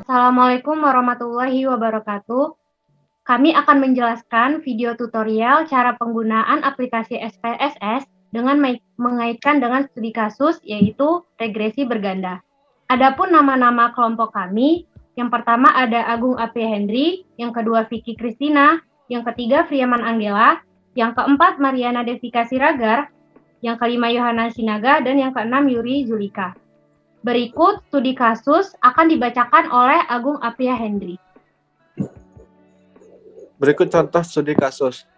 Assalamualaikum warahmatullahi wabarakatuh. Kami akan menjelaskan video tutorial cara penggunaan aplikasi SPSS dengan mengaitkan dengan studi kasus, yaitu regresi berganda. Adapun nama-nama kelompok kami, yang pertama ada Agung Apri Hendri, yang kedua Vicky Kristina, yang ketiga Friaman Anggela, yang keempat Mariana Devika Siragar, yang kelima Yohana Sinaga, dan yang keenam Yuri Zulika. Berikut studi kasus akan dibacakan oleh Agung Apria Hendri. Berikut contoh studi kasus.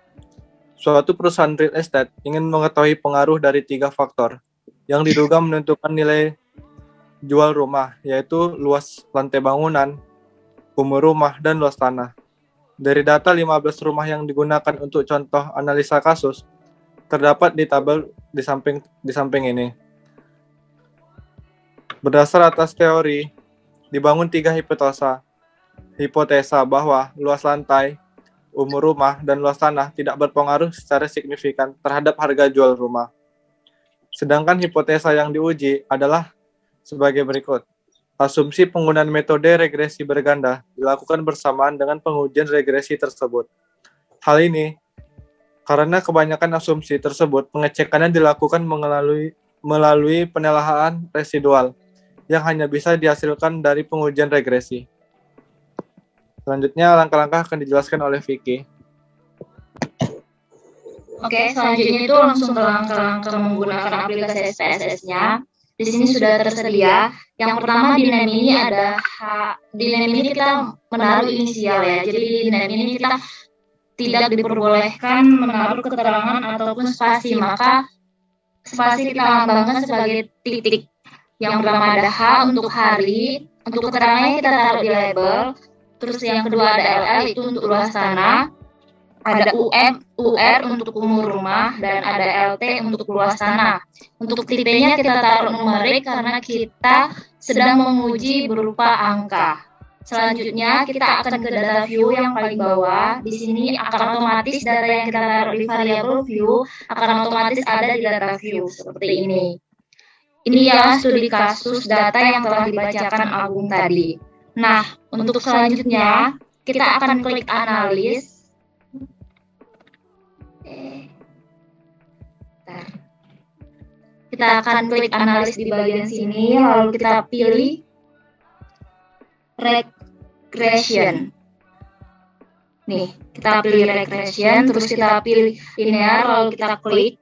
Suatu perusahaan real estate ingin mengetahui pengaruh dari 3 faktor yang diduga menentukan nilai jual rumah, yaitu luas lantai bangunan, umur rumah, dan luas tanah. Dari data 15 rumah yang digunakan untuk contoh analisa kasus, terdapat di tabel di samping ini. Berdasar atas teori, dibangun 3 hipotesa bahwa luas lantai, umur rumah, dan luas tanah tidak berpengaruh secara signifikan terhadap harga jual rumah. Sedangkan hipotesa yang diuji adalah sebagai berikut. Asumsi penggunaan metode regresi berganda dilakukan bersamaan dengan pengujian regresi tersebut. Hal ini karena kebanyakan asumsi tersebut pengecekannya dilakukan melalui penelaahan residual yang hanya bisa dihasilkan dari pengujian regresi. Selanjutnya, langkah-langkah akan dijelaskan oleh Vicky. Oke, selanjutnya itu langsung ke langkah-langkah menggunakan aplikasi SPSS-nya. Di sini sudah tersedia. Yang pertama di name ini di name ini kita menaruh inisial ya. Jadi di name ini kita tidak diperbolehkan menaruh keterangan ataupun spasi. Maka spasi kita lambangkan sebagai titik. Yang pertama ada H untuk hari, untuk keterangannya kita taruh di label. Terus yang kedua ada LL itu untuk luas tanah, ada UR untuk umur rumah, dan ada LT untuk luas tanah. Untuk tipenya kita taruh numerik karena kita sedang menguji berupa angka. Selanjutnya kita akan ke data view yang paling bawah. Di sini akan otomatis data yang kita taruh di variable view akan otomatis ada di data view seperti ini. Ini ya studi kasus data yang telah dibacakan Agung tadi. Nah, untuk selanjutnya kita akan klik analis. Kita akan klik analis di bagian sini, lalu kita pilih regression. Nih, kita pilih regression, terus kita pilih linear, lalu kita klik.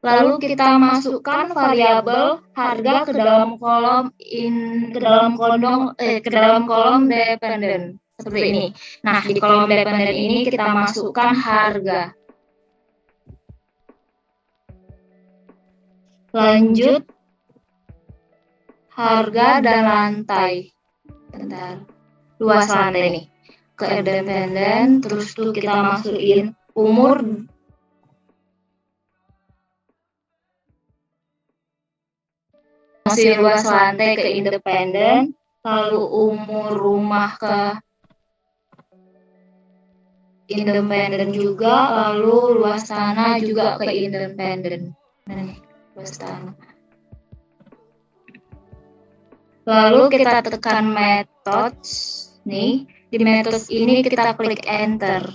Lalu kita masukkan variabel harga ke dalam kolom dependen seperti ini. Nah, di kolom dependen ini kita masukkan harga. Lanjut harga dan lantai. Bentar. Luas lantai nih. Ke dependen, terus tuh kita masukin umur masih luas lantai ke independen, lalu umur rumah ke independen juga, lalu luas tanah juga ke independen. Nah, luas tanah. Lalu kita tekan methods, nih di methods ini kita klik enter.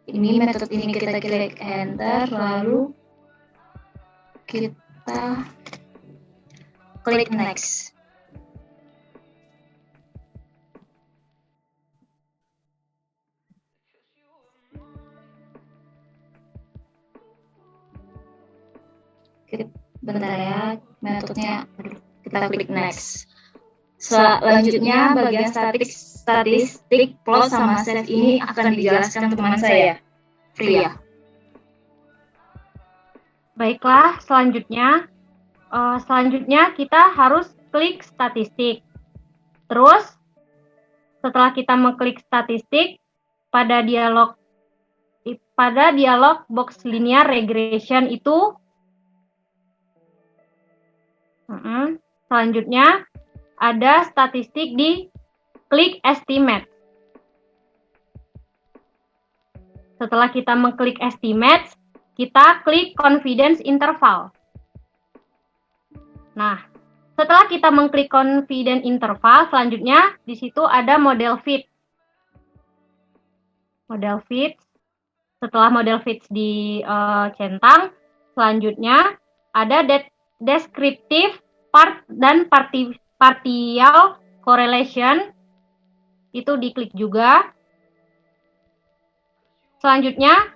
Ini metode ini kita klik enter, lalu kita klik next. Bentar ya, metodenya kita klik next. Selanjutnya bagian statistik plus sama save ini akan dijelaskan teman saya, Fria. Baiklah, selanjutnya kita harus klik statistik. Terus, setelah kita mengklik statistik, pada dialog box linear regression itu, selanjutnya ada statistik di klik estimate. Setelah kita mengklik estimate, kita klik confidence interval. Nah, setelah kita mengklik confidence interval, selanjutnya di situ ada model fit. Model fit. Setelah model fit dicentang, selanjutnya ada descriptive part dan partial correlation. Itu diklik juga. Selanjutnya,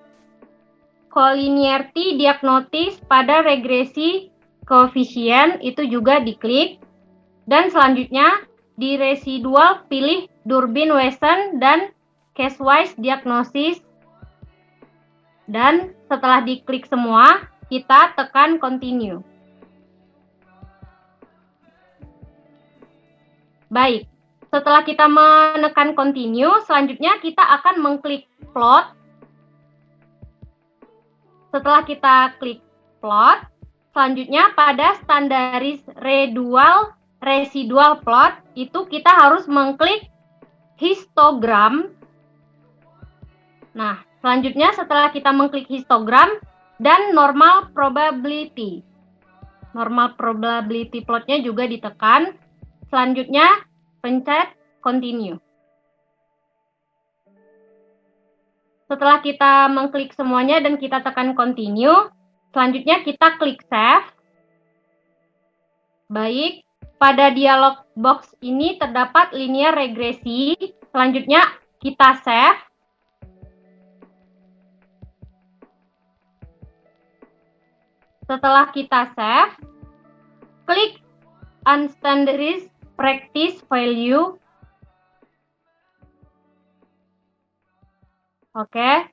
collinearity diagnosis pada regresi koefisien itu juga diklik. Dan selanjutnya di residual pilih Durbin-Wesson dan case-wise diagnosis. Dan setelah diklik semua, kita tekan continue. Baik, setelah kita menekan continue, selanjutnya kita akan mengklik plot. Setelah kita klik plot, selanjutnya pada standaris residual plot itu kita harus mengklik histogram. Nah, selanjutnya setelah kita mengklik histogram dan normal probability. Normal probability plotnya juga ditekan. Selanjutnya pencet continue. Setelah kita mengklik semuanya dan kita tekan continue, selanjutnya kita klik save. Baik, pada dialog box ini terdapat linear regresi. Selanjutnya kita save. Setelah kita save, klik unstandardized practice value. Oke,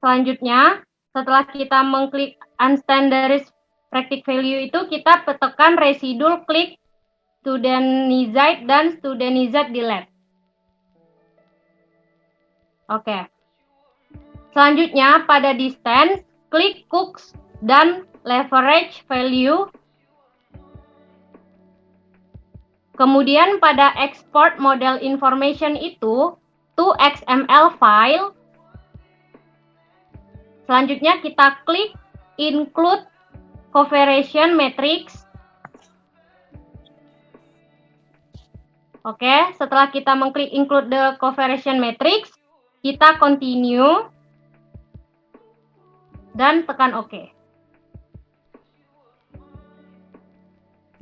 selanjutnya setelah kita mengklik unstandardized practice value itu kita tekan residual klik studentized dan studentized delete. Oke. Selanjutnya pada distance klik Cook's dan leverage value. Kemudian pada export model information itu to XML file. Selanjutnya kita klik include covariation matrix. Oke, setelah kita mengklik include the covariation matrix, kita continue dan tekan OK.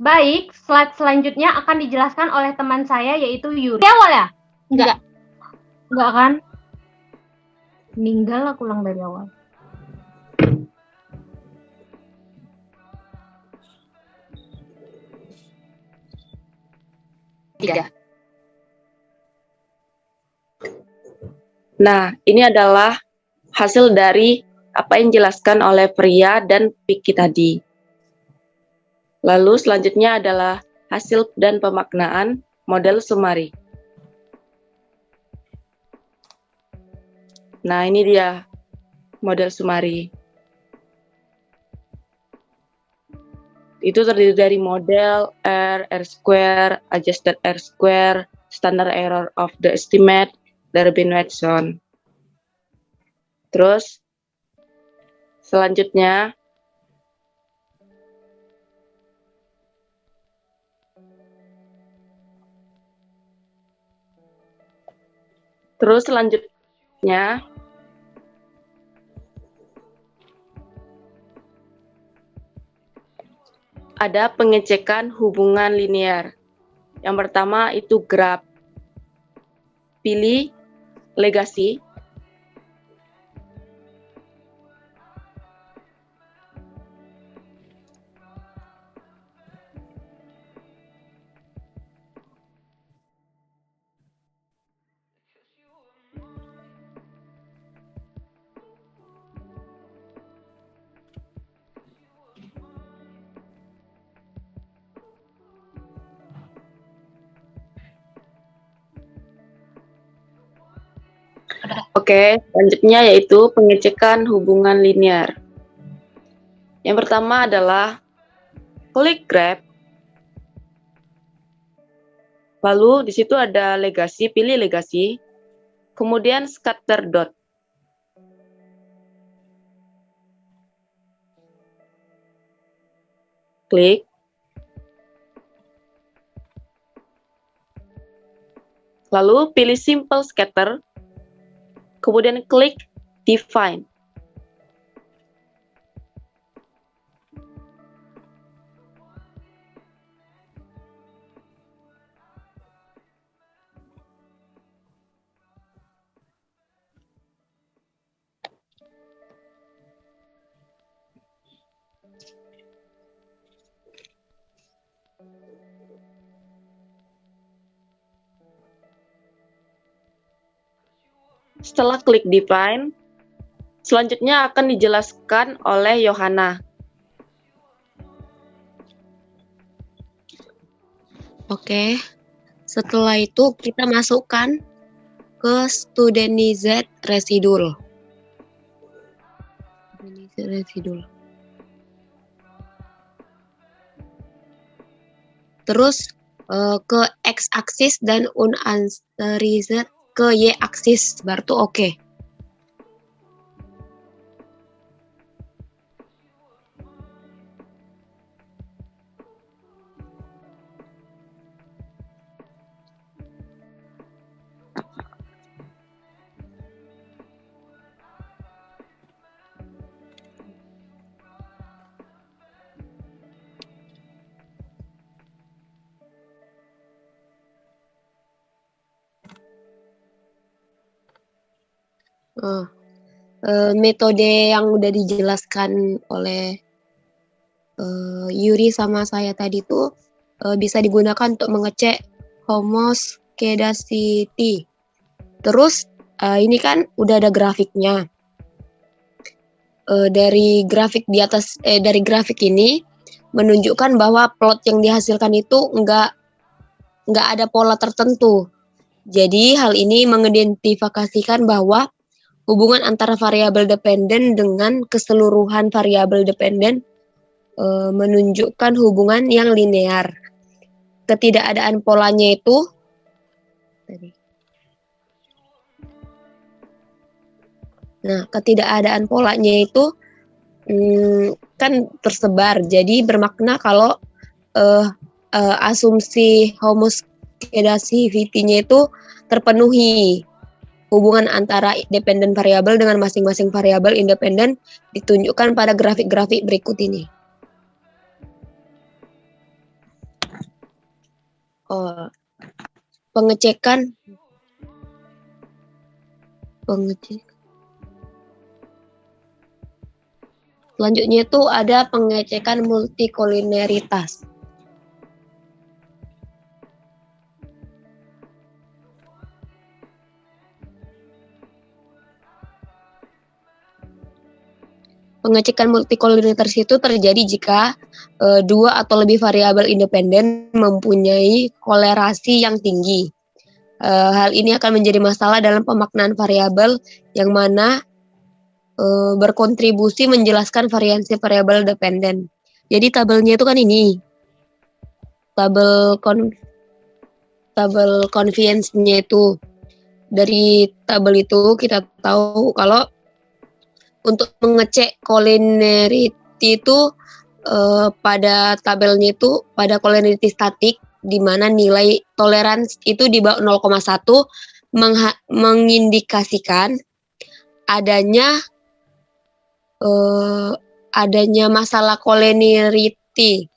Baik, slide selanjutnya akan dijelaskan oleh teman saya yaitu Yuri. Awal ya? Enggak. Enggak kan? Meninggal aku ulang dari awal. Tiga. Nah, ini adalah hasil dari apa yang dijelaskan oleh Priya dan Vicky tadi. Lalu selanjutnya adalah hasil dan pemaknaan model Sumari. Nah, ini dia model Sumari. Itu terdiri dari model R, R-square, adjusted R-square, standard error of the estimate, Durbin-Wesson. Terus, selanjutnya, ada pengecekan hubungan linear. Yang pertama itu graph. Pilih legasi. Oke, selanjutnya yaitu pengecekan hubungan linear. Yang pertama adalah klik graph. Lalu di situ ada legasi, pilih legasi. Kemudian scatter dot. klik. Lalu pilih Simple Scatter, kemudian klik Define. Setelah klik Define, selanjutnya akan dijelaskan oleh Yohana. Oke, setelah itu kita masukkan ke studentized residual. Terus ke x-axis dan unasterized ke y-axis, baru tuh oke. Metode yang udah dijelaskan oleh Yuri sama saya tadi tuh bisa digunakan untuk mengecek homoskedasity. Terus ini kan udah ada grafiknya. Dari grafik di atas, dari grafik ini menunjukkan bahwa plot yang dihasilkan itu nggak ada pola tertentu. Jadi hal ini mengidentifikasikan bahwa hubungan antara variabel dependen dengan keseluruhan variabel dependen menunjukkan hubungan yang linear. Ketidakadaan polanya itu ketidakadaan polanya itu kan tersebar. Jadi bermakna kalau asumsi homoskedasity-nya itu terpenuhi. Hubungan antara dependen variabel dengan masing-masing variabel independen ditunjukkan pada grafik-grafik berikut ini. Pengecekan. Selanjutnya itu ada pengecekan multikolineritas. Pengecekan multikolineritas itu terjadi jika dua atau lebih variabel independen mempunyai kolerasi yang tinggi. Hal ini akan menjadi masalah dalam pemaknaan variabel yang mana berkontribusi menjelaskan variansi variabel dependen. Jadi tabelnya itu kan ini. Tabel convenience-nya itu. Dari tabel itu kita tahu kalau untuk mengecek colinearity itu pada tabelnya itu pada colinearity statik di mana nilai toleransi itu di bawah 0,1 mengindikasikan adanya masalah colinearity.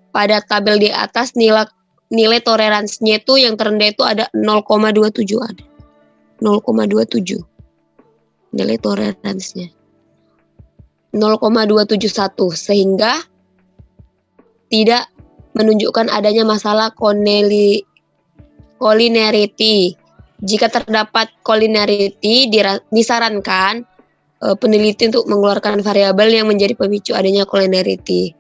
Pada tabel di atas nilai toleransinya itu yang terendah itu ada 0,27 ada. 0,27. Nilai toleransinya 0,271 sehingga tidak menunjukkan adanya masalah colinearity. Jika terdapat colinearity, disarankan peneliti untuk mengeluarkan variabel yang menjadi pemicu adanya colinearity.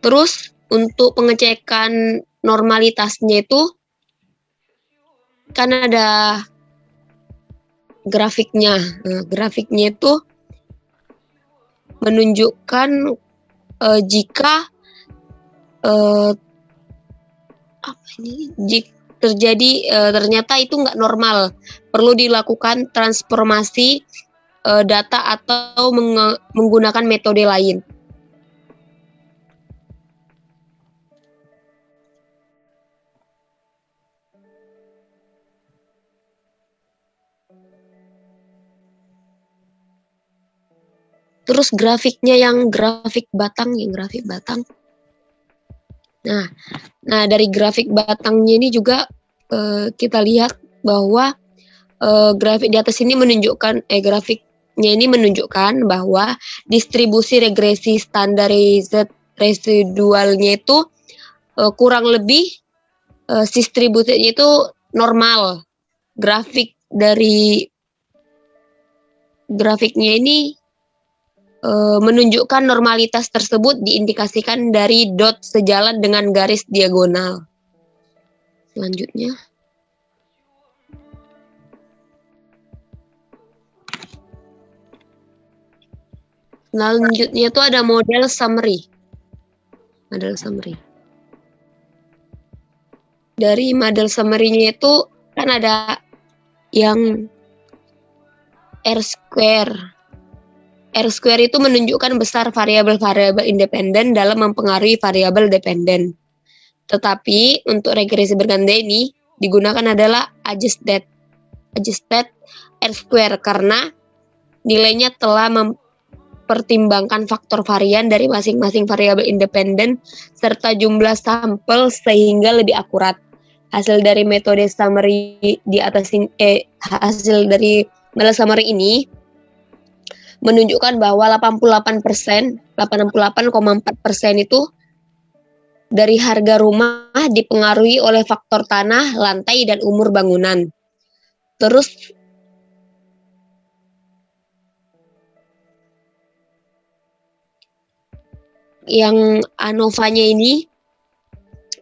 Terus untuk pengecekan normalitasnya itu kan ada grafiknya. Grafiknya itu menunjukkan jika jika terjadi ternyata itu nggak normal, perlu dilakukan transformasi data atau menggunakan metode lain. Terus grafiknya yang grafik batang. Nah, dari grafik batangnya ini juga kita lihat bahwa grafik di atas ini menunjukkan grafiknya ini menunjukkan bahwa distribusi regresi standarized residualnya itu kurang lebih distribusinya itu normal. Grafik dari grafiknya ini menunjukkan normalitas tersebut diindikasikan dari dot sejalan dengan garis diagonal. Selanjutnya. Selanjutnya itu ada model summary. Dari model summary-nya itu kan ada yang R-square. R-square itu menunjukkan besar variabel-variabel independen dalam mempengaruhi variabel dependen. Tetapi untuk regresi berganda ini digunakan adalah adjusted R-square karena nilainya telah mempertimbangkan faktor varian dari masing-masing variabel independen serta jumlah sampel sehingga lebih akurat. Hasil dari metode summary di atas hasil dari model summary ini menunjukkan bahwa 88,4% itu dari harga rumah dipengaruhi oleh faktor tanah, lantai, dan umur bangunan. Terus yang ANOVA-nya ini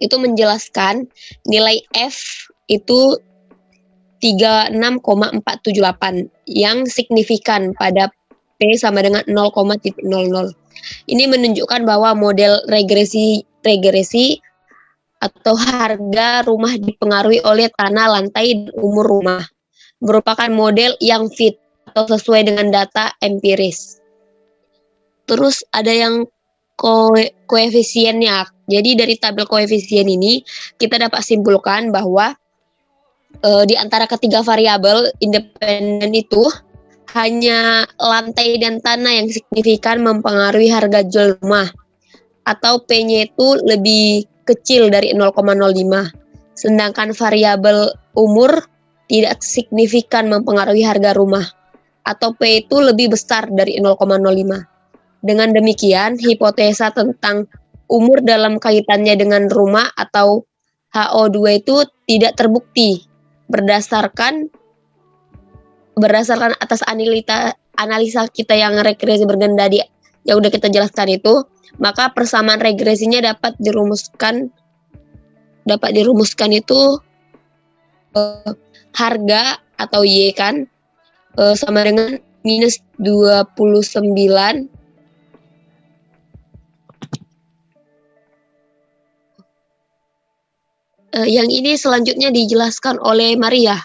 itu menjelaskan nilai F itu 36,478 yang signifikan pada P sama dengan 0,00. Ini menunjukkan bahwa model regresi atau harga rumah dipengaruhi oleh tanah, lantai, dan umur rumah. Merupakan model yang fit atau sesuai dengan data empiris. Terus ada yang koefisiennya. Jadi dari tabel koefisien ini kita dapat simpulkan bahwa di antara ketiga variabel independen itu hanya lantai dan tanah yang signifikan mempengaruhi harga jual rumah atau P-nya itu lebih kecil dari 0,05. Sedangkan variabel umur tidak signifikan mempengaruhi harga rumah atau P itu lebih besar dari 0,05. Dengan demikian, hipotesa tentang umur dalam kaitannya dengan rumah atau HO2 itu tidak terbukti berdasarkan atas analisa kita yang regresi berganda yang udah kita jelaskan itu, maka persamaan regresinya dapat dirumuskan itu harga atau Y kan sama dengan minus 29 yang ini selanjutnya dijelaskan oleh Maria.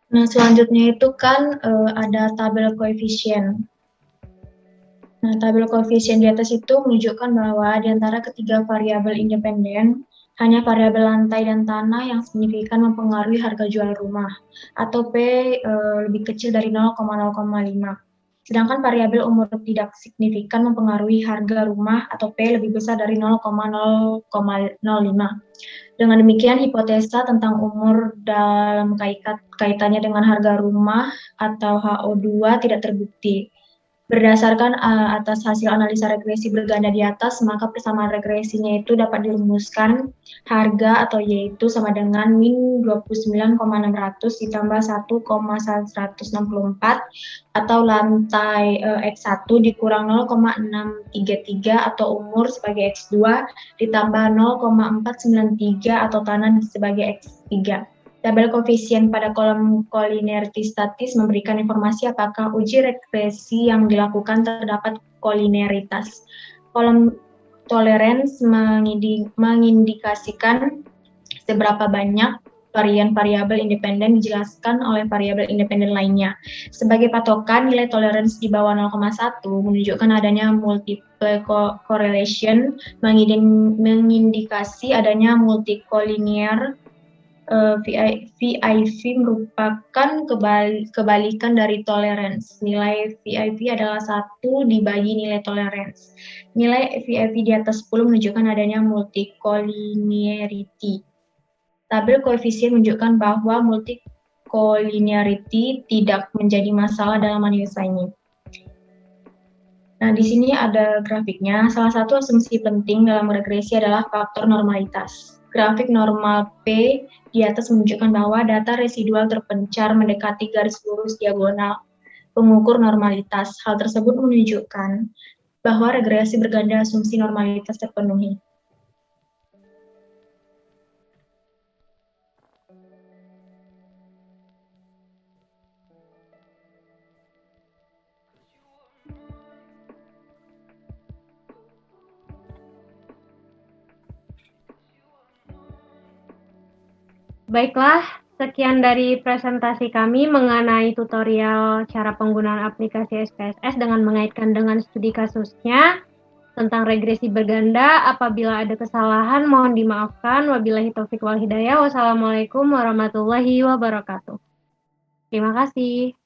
Nah, selanjutnya itu kan ada tabel koefisien. Nah, tabel koefisien di atas itu menunjukkan bahwa di antara ketiga variabel independen, hanya variabel lantai dan tanah yang signifikan mempengaruhi harga jual rumah, atau P lebih kecil dari 0,05. Sedangkan variabel umur tidak signifikan mempengaruhi harga rumah, atau P lebih besar dari 0,005. Dengan demikian, hipotesa tentang umur dalam kaitannya dengan harga rumah atau HO2 tidak terbukti. Berdasarkan atas hasil analisa regresi berganda di atas, maka persamaan regresinya itu dapat dirumuskan harga atau Y itu sama dengan min 29,600 ditambah 1,164 atau lantai X1 dikurang 0,633 atau umur sebagai X2 ditambah 0,493 atau tanah sebagai X3. Tabel koefisien pada kolom kolinearity statis memberikan informasi apakah uji regresi yang dilakukan terdapat kolinearitas. Kolom tolerance mengindikasikan seberapa banyak variabel independen dijelaskan oleh variabel independen lainnya. Sebagai patokan, nilai tolerance di bawah 0,1 menunjukkan adanya multiple correlation mengindikasi adanya multicollinear. VIP merupakan kebalikan dari tolerance. Nilai VIP adalah 1 dibagi nilai tolerance. Nilai VIP di atas 10 menunjukkan adanya multicollinearity. Tabel koefisien menunjukkan bahwa multicollinearity tidak menjadi masalah dalam analisa ini. Nah, di sini ada grafiknya. Salah satu asumsi penting dalam regresi adalah faktor normalitas. Grafik normal P di atas menunjukkan bahwa data residual terpencar mendekati garis lurus diagonal pengukur normalitas. Hal tersebut menunjukkan bahwa regresi berganda asumsi normalitas terpenuhi. Baiklah, sekian dari presentasi kami mengenai tutorial cara penggunaan aplikasi SPSS dengan mengaitkan dengan studi kasusnya tentang regresi berganda. Apabila ada kesalahan, mohon dimaafkan. Wabillahi taufiq wal hidayah. Wassalamualaikum warahmatullahi wabarakatuh. Terima kasih.